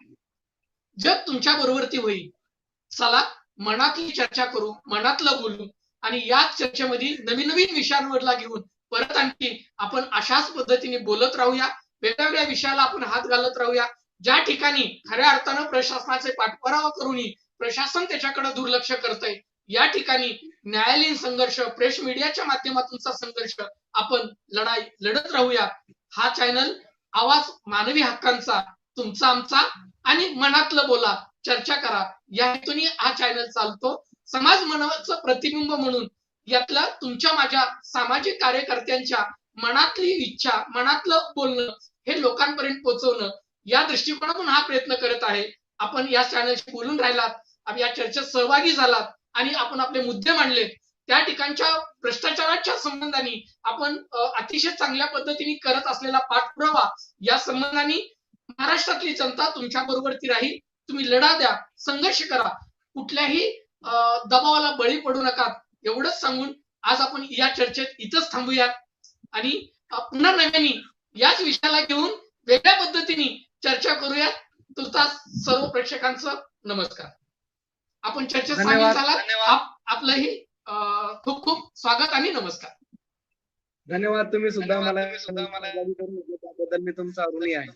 जग तुमच्या बरोबरती होईल. चला मनातली चर्चा करू, मनातलं बोलू आणि याच चर्चेमध्ये नवीन नवीन विषयांवरला घेऊन परत आणखी आपण अशाच पद्धतीने बोलत राहूया. वेगवेगळ्या विषयाला आपण हात घालत राहूया. ज्या ठिकाणी खऱ्या अर्थानं प्रशासनाचे पाठपुरावा करूनही प्रशासन त्याच्याकडे दुर्लक्ष करतंय, या ठिकाणी न्यायालयीन संघर्ष, प्रेस मीडियाच्या माध्यमातूनचा संघर्ष आपण लढत राहूया. हा चॅनल आवाज मानवी हक्कांचा, तुमचा आमचा आणि मनातलं बोला, चर्चा करा, या हेतूने हा चॅनल चालतो. समाज मनाचं प्रतिबिंब म्हणून यातलं तुमच्या माझ्या सामाजिक कार्यकर्त्यांच्या मनातली इच्छा, मनातलं बोलणं हे लोकांपर्यंत पोहोचवणं, या दृष्टिकोनातून हा प्रयत्न करत आहे. आपण या चॅनलशी बोलून राहिलात, या चर्चेत सहभागी झालात आणि आपण आपले मुद्दे मांडलेत. त्या ठिकाणच्या भ्रष्टाचाराच्या संबंधाने आपण अतिशय चांगल्या पद्धतीने करत असलेला पाठपुरावा या संबंधाने महाराष्ट्रातली जनता तुमच्या बरोबर ती राहील. तुम्ही लढा द्या, संघर्ष करा, कुठल्याही दबावाला बळी पडू नका, एवढंच सांगून आज आपण या चर्चेत इथंच थांबूयात आणि पुन्हा नव्याने याच विषयाला घेऊन वेगळ्या पद्धतीने चर्चा करूयात. तुर्तास सर्व प्रेक्षकांचं नमस्कार. आपण चर्चेत सामील झालात, आपलंही खूप खूप स्वागत आणि नमस्कार. धन्यवाद. तुम्ही सुद्धा मला त्याबद्दल मी तुमचा ऋणी आहे.